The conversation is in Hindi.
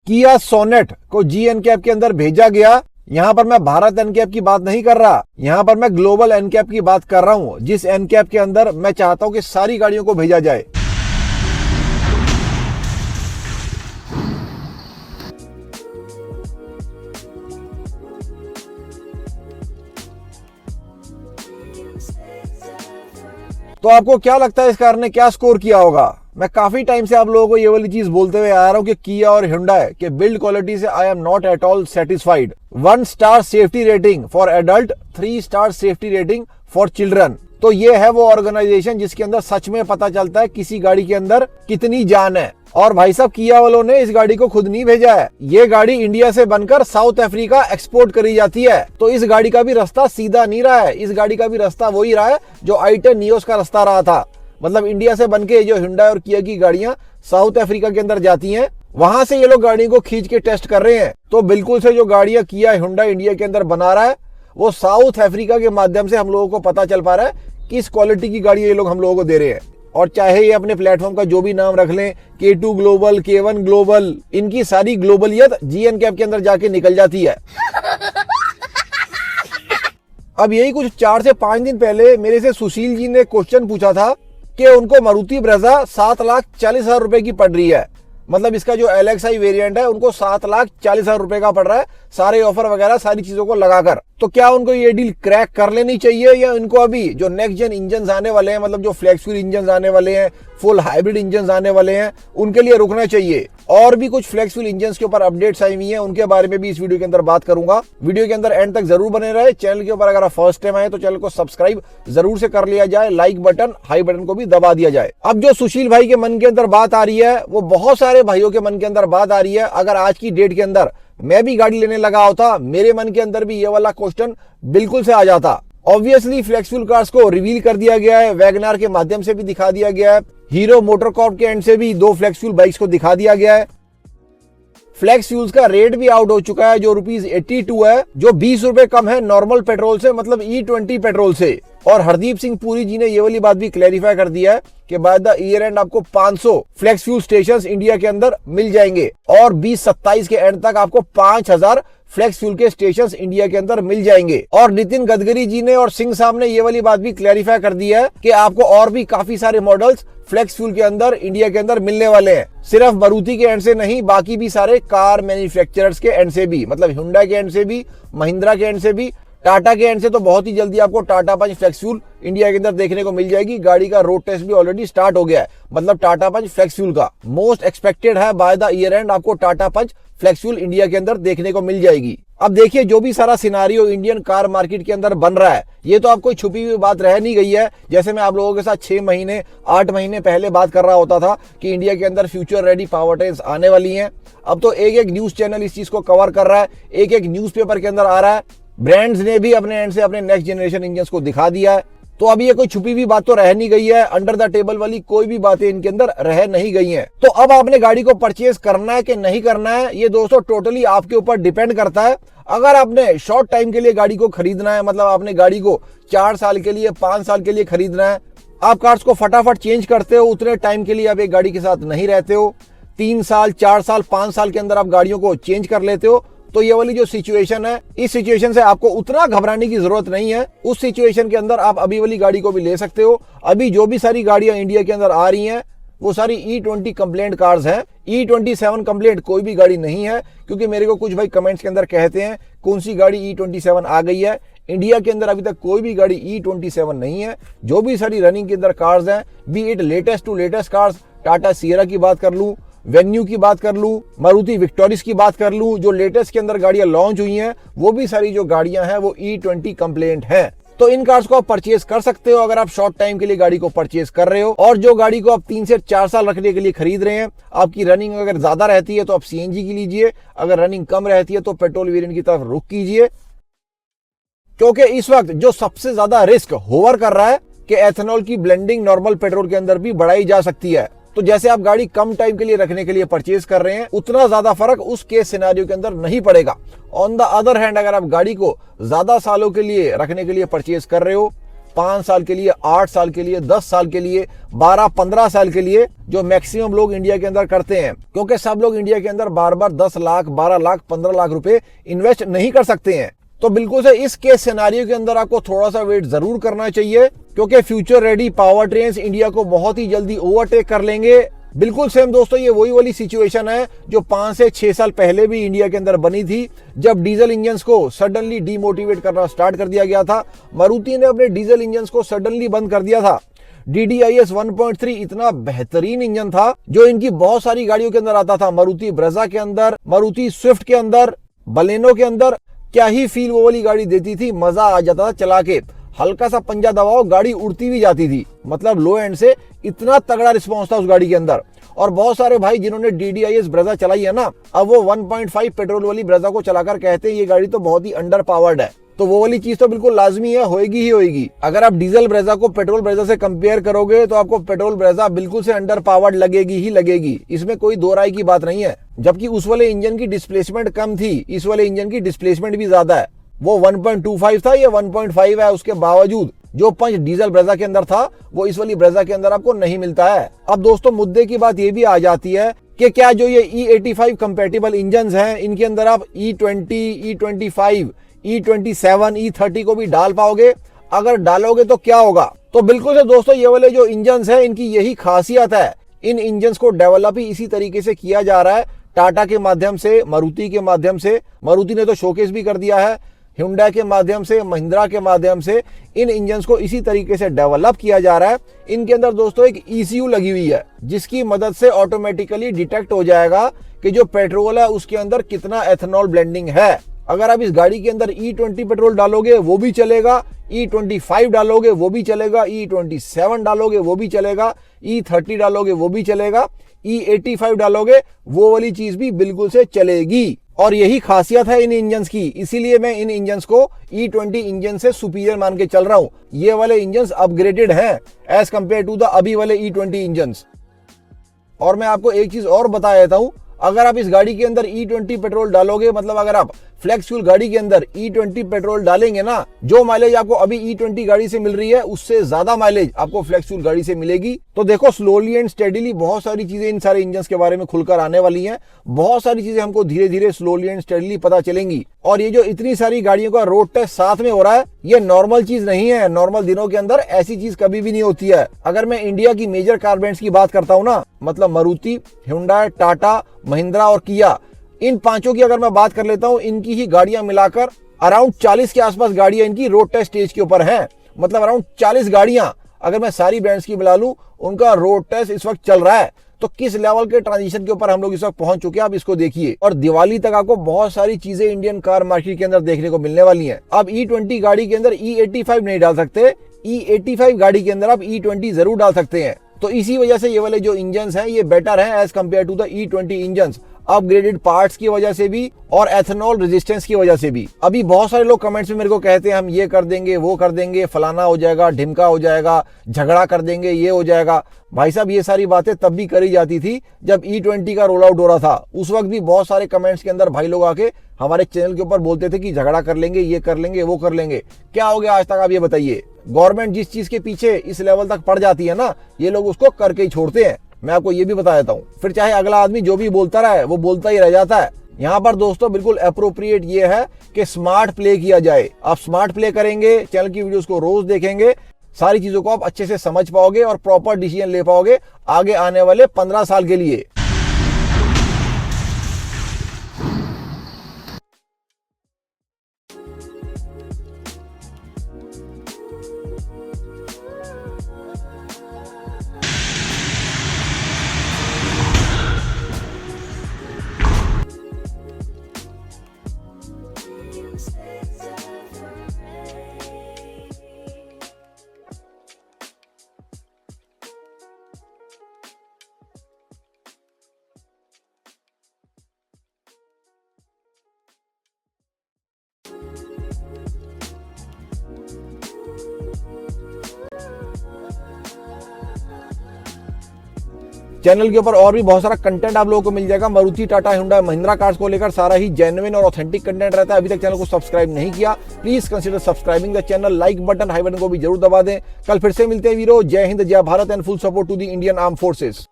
किया सोनेट को जी एनकैप के अंदर भेजा गया। यहाँ पर मैं भारत एनकैप की बात नहीं कर रहा, यहाँ पर मैं ग्लोबल एनकैप की बात कर रहा हूँ, जिस एनकैप के अंदर मैं चाहता हूँ कि सारी गाड़ियों को भेजा जाए। तो आपको क्या लगता है इस कार ने क्या स्कोर किया होगा? मैं काफी टाइम से आप लोगों को ये वाली चीज बोलते हुए आ रहा हूं कि किया और Hyundai के बिल्ड क्वालिटी से I am not at all satisfied. 1 star safety rating for adult, 3 star safety rating for children. तो ये है वो ऑर्गेनाइजेशन जिसके अंदर सच में पता चलता है किसी गाड़ी के अंदर कितनी जान है। और भाई साहब, किया वालों ने इस गाड़ी को खुद नहीं भेजा है, ये गाड़ी इंडिया से बनकर साउथ अफ्रीका एक्सपोर्ट करी जाती है। तो इस गाड़ी का भी रास्ता सीधा नहीं रहा है, इस गाड़ी का भी रास्ता वही रहा है जो i10 नियोस का रास्ता रहा था। मतलब इंडिया से बनके जो Hyundai और किया की गाड़ियां साउथ अफ्रीका के अंदर जाती हैं, वहां से ये लोग गाड़ियों को खींच के टेस्ट कर रहे हैं। तो बिल्कुल से जो गाड़ियां किया Hyundai इंडिया के अंदर बना रहा है, वो साउथ अफ्रीका के माध्यम से हम लोगों को पता चल पा रहा है किस क्वालिटी की गाड़ी ये लोग हम लोगों को दे रहे हैं। और चाहे ये अपने प्लेटफॉर्म का जो भी नाम रख लें, K2 ग्लोबल, K1 ग्लोबल, इनकी सारी ग्लोबलियत जी एनकैप के अंदर जाके निकल जाती है। अब यही कुछ 4 से 5 दिन पहले मेरे से सुशील जी ने क्वेश्चन पूछा था कि उनको मारुति ब्रेजा 7,40,000 रुपए की पड़ रही है। मतलब इसका जो LXI वेरिएंट है उनको 7,40,000 रुपए का पड़ रहा है, सारे ऑफर वगैरह सारी चीजों को लगाकर। तो क्या उनको ये डील क्रैक कर लेनी चाहिए, या इनको अभी जो नेक्स्ट जेन इंजन आने वाले हैं, मतलब जो फ्लेक्स फ्यूल इंजन आने वाले हैं, फुल हाइब्रिड इंजन आने वाले हैं, उनके लिए रुकना चाहिए? और भी कुछ फ्लेक्स फ्यूल इंजन के ऊपर अपडेट्स आई हुई हैं, उनके बारे में भी इस वीडियो के अंदर बात करूंगा। वीडियो के अंदर एंड तक जरूर बने रहे। चैनल के ऊपर अगर आप फर्स्ट टाइम आए तो चैनल को सब्सक्राइब जरूर से कर लिया जाए, लाइक बटन, हाई बटन को भी दबा दिया जाए। अब जो सुशील भाई के मन के अंदर बात आ रही है, वो बहुत सारे भाइयों के मन के अंदर बात आ रही है। अगर आज की डेट के अंदर मैं भी गाड़ी लेने लगा होता, मेरे मन के अंदर भी ये वाला क्वेश्चन बिल्कुल से आ जाता। ऑब्वियसली फ्लेक्सफुल कार्स को रिवील कर दिया गया है, वैगनार के माध्यम से भी दिखा दिया गया है, हीरो मोटरकॉर्प के एंड से भी 2 फ्लेक्सफुल बाइक्स को दिखा दिया गया है। फ्लेक्स फ्यूल्स का रेट भी आउट हो चुका है, जो ₹82 है, जो 20 रुपए कम है नॉर्मल पेट्रोल से, मतलब E20 पेट्रोल से। और हरदीप सिंह पुरी जी ने ये वाली बात भी क्लैरिफाई कर दिया है कि बाय द ईयर एंड आपको 500 फ्लेक्स फ्यूल स्टेशंस इंडिया के अंदर मिल जाएंगे, और 2027 के एंड तक आपको 5,000 फ्लेक्स फ्यूल के स्टेशंस इंडिया के अंदर मिल जाएंगे। और नितिन गडकरी जी ने और सिंह साहब ने ये वाली बात भी क्लैरिफाई कर दी है कि आपको और भी काफी सारे मॉडल्स फ्लेक्स फ्यूल के अंदर इंडिया के अंदर मिलने वाले हैं। सिर्फ मारुति के एंड से नहीं, बाकी भी सारे कार मैन्युफैक्चरर्स के एंड से भी, मतलब Hyundai के एंड से भी, महिंद्रा के एंड से भी, टाटा के एंड से तो बहुत ही जल्दी आपको टाटा पंच फ्लेक्स फ्यूल इंडिया के अंदर देखने को मिल जाएगी। गाड़ी का रोड टेस्ट भी ऑलरेडी स्टार्ट हो गया है, मतलब टाटा पंच फ्लेक्स फ्यूल का मोस्ट एक्सपेक्टेड है बाय द ईयर एंड आपको टाटा पंच फ्लेक्स फ्यूल इंडिया के अंदर देखने को मिल जाएगी। अब देखिए, जो भी सारा सिनारियो इंडियन कार मार्केट के अंदर बन रहा है, ये तो आपको छुपी हुई बात रह नहीं गई है। जैसे मैं आप लोगों के साथ 6 महीने 8 महीने पहले बात कर रहा होता था कि इंडिया के अंदर फ्यूचर रेडी पावर ट्रेन्स आने वाली हैं। अब तो एक एक न्यूज चैनल इस चीज को कवर कर रहा है, एक एक न्यूज़पेपर के अंदर आ रहा है, ब्रांड्स ने भी अपने एंड से अपने नेक्स्ट जनरेशन इंजन को दिखा दिया है। तो अभी ये कोई छुपी हुई बात तो रह नहीं गई है, अंडर द टेबल वाली कोई भी बातें इनके अंदर रह नहीं गई हैं। तो अब आपने गाड़ी को परचेज करना है कि नहीं करना है, ये दोस्तों टोटली आपके ऊपर डिपेंड करता है। अगर आपने शॉर्ट टाइम के लिए गाड़ी को खरीदना है, मतलब आपने गाड़ी को 4 साल के लिए 5 साल के लिए खरीदना है, आप कार्स को फटाफट चेंज करते हो, उतने टाइम के लिए आप एक गाड़ी के साथ नहीं रहते हो, 3 साल 4 साल 5 साल के अंदर आप गाड़ियों को चेंज कर लेते हो, तो ये वाली जो सिचुएशन है, इस सिचुएशन से आपको उतना घबराने की जरूरत नहीं है। उस सिचुएशन के अंदर आप अभी वाली गाड़ी को भी ले सकते हो। अभी जो भी सारी गाड़ियां इंडिया के अंदर आ रही हैं, वो सारी E20 कंप्लेंट कार्स हैं। E27 कंप्लेंट कोई भी गाड़ी नहीं है, क्योंकि मेरे को कुछ भाई कमेंट्स के अंदर कहते हैं कौन सी गाड़ी E27 आ गई है। इंडिया के अंदर अभी तक कोई भी गाड़ी E27 नहीं है। जो भी सारी रनिंग के अंदर कार्स हैं, be it latest to latest cars, Tata Sierra की बात कर लूं, वेन्यू की बात कर लूं, मारुति विक्टोरिस की बात कर लूं, जो लेटेस्ट के अंदर गाड़ियां लॉन्च हुई हैं, वो भी सारी जो गाड़ियां हैं वो E20 कंप्लेंट हैं। तो इन कार्स को आप परचेज कर सकते हो अगर आप शॉर्ट टाइम के लिए गाड़ी को परचेज कर रहे हो। और जो गाड़ी को आप 3 से 4 साल रखने के लिए खरीद रहे हैं, आपकी रनिंग अगर ज्यादा रहती है तो आप CNG की लीजिए, अगर रनिंग कम रहती है तो पेट्रोल वेरिएंट की तरफ रुख कीजिए। क्योंकि इस वक्त जो सबसे ज्यादा रिस्क होवर कर रहा है कि एथेनॉल की ब्लेंडिंग नॉर्मल पेट्रोल के अंदर भी बढ़ाई जा सकती है। तो जैसे आप गाड़ी कम टाइम के लिए रखने के लिए परचेज कर रहे हैं, उतना ज्यादा फर्क उस केस सिनेरियो के अंदर नहीं पड़ेगा। ऑन द अदर हैंड, अगर आप गाड़ी को ज्यादा सालों के लिए रखने के लिए परचेज कर रहे हो, 5 साल के लिए, 8 साल के लिए, 10 साल के लिए, 12-15 साल के लिए, जो मैक्सिमम लोग इंडिया के अंदर करते हैं, क्योंकि सब लोग इंडिया के अंदर बार बार 10 लाख, 12 लाख, 15 लाख रुपए इन्वेस्ट नहीं कर सकते हैं। तो बिल्कुल से इस केस सिनेरियो के अंदर आपको थोड़ा सा वेट जरूर करना चाहिए, क्योंकि future ready power trains India को बहुत ही जल्दी ओवरटेक कर लेंगे। बिल्कुल सेम दोस्तों ये वही वाली सिचुएशन है जो 5 से 6 साल पहले भी इंडिया के अंदर बनी थी, जब डीजल इंजन्स को सडनली डीमोटिवेट करना स्टार्ट कर दिया गया था। मारुति ने अपने डीजल इंजन्स को सडनली बंद कर दिया था। DDIS 1.3 इतना बेहतरीन इंजन था जो इनकी बहुत सारी गाड़ियों के अंदर आता था, मारुति ब्रेजा के अंदर, मारुति स्विफ्ट के अंदर, बलेनो के अंदर। क्या ही फील वो वाली गाड़ी देती थी, मजा आ जाता था चला के। हल्का सा पंजा दबाओ गाड़ी उड़ती भी जाती थी, मतलब लो एंड से इतना तगड़ा रिस्पॉन्स था उस गाड़ी के अंदर। और बहुत सारे भाई जिन्होंने DDIS ब्रेजा चलाई है ना, अब वो 1.5 पेट्रोल वाली ब्रेजा को चलाकर कहते हैं ये गाड़ी तो बहुत ही अंडर पावर्ड है। तो वो वाली चीज तो बिल्कुल लाजमी है, होएगी ही होएगी। अगर आप डीजल ब्रेजा को पेट्रोल ब्रेजा से कंपेयर करोगे तो आपको पेट्रोल ब्रेजा बिल्कुल से अंडर पावर्ड लगेगी ही लगेगी, इसमें कोई दो राय की बात नहीं है। जबकि उस वाले इंजन की डिस्प्लेसमेंट कम थी, इस वाले इंजन की डिस्प्लेसमेंट भी ज्यादा है। वो 1.25 था, ये 1.5 है, उसके बावजूद जो पंच डीजल ब्रेजा के अंदर था वो इस वाली ब्रेजा के अंदर आपको नहीं मिलता है। अब दोस्तों मुद्दे की बात ये भी आ जाती है कि क्या जो ये E85 कंपेटिबल इंजन हैं, इनके अंदर आप E20, E25, E27, E30 को भी डाल पाओगे? अगर डालोगे तो क्या होगा? तो बिल्कुल से दोस्तों ये वाले जो इंजन हैं इनकी यही खासियत है। इन इंजन को डेवलप ही इसी तरीके से किया जा रहा है, टाटा के माध्यम से, मारुति के माध्यम से। मारुति ने तो शोकेस भी कर दिया है, Hyundai के माध्यम से, महिंद्रा के माध्यम से इन इंजन्स को इसी तरीके से डेवलप किया जा रहा है। इनके अंदर दोस्तों एक ECU लगी हुई है जिसकी मदद से ऑटोमेटिकली डिटेक्ट हो जाएगा कि जो पेट्रोल है उसके अंदर कितना एथेनॉल ब्लेंडिंग है। अगर आप इस गाड़ी के अंदर E20 पेट्रोल डालोगे वो भी चलेगा, E25 डालोगे वो भी चलेगा, E27 डालोगे वो भी चलेगा, E30 डालोगे वो भी चलेगा, E85 डालोगे वो वाली चीज भी बिल्कुल से चलेगी। और यही खासियत है इन इंजन्स की, इसीलिए मैं इन इंजन्स को E20 इंजन से सुपीरियर मान के चल रहा हूं। ये वाले इंजन्स अपग्रेडेड हैं एज कंपेयर टू द अभी वाले E20 इंजन्स। और मैं आपको एक चीज और बता देता हूं, अगर आप इस गाड़ी के अंदर E20 पेट्रोल डालोगे, मतलब अगर आप फ्लेक्स फ्यूल गाड़ी के अंदर E20 पेट्रोल डालेंगे ना, जो माइलेज आपको अभी E20 गाड़ी से मिल रही है उससे ज्यादा माइलेज आपको फ्लेक्स फ्यूल गाड़ी से मिलेगी। तो देखो स्लोली एंड स्टेडीली बहुत सारी चीजें इन सारे इंजन्स के बारे में खुलकर आने वाली हैं। बहुत सारी चीजें हमको धीरे धीरे स्लोली एंड स्टेडीली पता चलेंगी। और ये जो इतनी सारी गाड़ियों का रोड टेस्ट साथ में हो रहा है, ये नॉर्मल चीज नहीं है। नॉर्मल दिनों के अंदर ऐसी चीज कभी भी नहीं होती है। अगर मैं इंडिया की मेजर कार ब्रांड्स की बात करता हूँ ना, मतलब मारुति, Hyundai, टाटा, महिंद्रा और किया, इन पांचों की अगर मैं बात कर लेता हूं, इनकी ही गाड़ियां मिलाकर अराउंड 40 के आसपास गाड़ियां इनकी रोड टेस्ट स्टेज के ऊपर हैं। मतलब अराउंड 40 गाड़ियां अगर मैं सारी ब्रांड्स की मिला लूं, उनका रोड टेस्ट इस वक्त चल रहा है। तो किस लेवल के ट्रांजिशन के ऊपर हम लोग इस वक्त पहुंच चुके हैं, आप इसको देखिए। और दिवाली तक आपको बहुत सारी चीजें इंडियन कार मार्केट के अंदर देखने को मिलने वाली हैं। अब E20 गाड़ी के अंदर E85 नहीं डाल सकते, E85 गाड़ी के अंदर आप E20 जरूर डाल सकते हैं। तो इसी वजह से ये वाले जो इंजन्स हैं ये बेटर हैं as compare to the E20 engines, upgraded parts की वजह से भी और एथेनॉल रेजिस्टेंस की वजह से भी। अभी बहुत सारे लोग कमेंट्स में मेरे को कहते हैं हम ये कर देंगे, वो कर देंगे, फलाना हो जाएगा, ढिमका हो जाएगा, झगड़ा कर देंगे, ये हो जाएगा। भाई साहब ये सारी बातें तब भी करी जाती थी जब E20 का रोल आउट हो रहा था। उस वक्त भी बहुत सारे कमेंट्स के अंदर भाई लोग आके हमारे चैनल के ऊपर बोलते थे कि झगड़ा कर लेंगे, ये कर लेंगे, वो कर लेंगे। क्या हो गया आज तक, आप ये बताइए। गवर्नमेंट जिस चीज के पीछे इस लेवल तक पड़ जाती है ना, ये लोग उसको करके ही छोड़ते हैं। मैं आपको ये भी बता देता हूँ, फिर चाहे अगला आदमी जो भी बोलता रहे वो बोलता ही रह जाता है। यहाँ पर दोस्तों बिल्कुल अप्रोप्रिएट ये है कि स्मार्ट प्ले किया जाए। आप स्मार्ट प्ले करेंगे, चैनल की वीडियोस को रोज देखेंगे, सारी चीजों को आप अच्छे से समझ पाओगे और प्रॉपर डिसीजन ले पाओगे आगे आने वाले 15 साल के लिए। चैनल के ऊपर और भी बहुत सारा कंटेंट आप लोगों को मिल जाएगा। मारुति, टाटा, हुंडई, महिंद्रा कार्स को लेकर सारा ही जेन्युइन और ऑथेंटिक कंटेंट रहता है। अभी तक चैनल को सब्सक्राइब नहीं किया, please consider subscribing the channel. Like button, high button को भी जरूर दबा दें। कल फिर से मिलते हैं वीरो। जय हिंद, जय Bharat and full support to the Indian arm forces.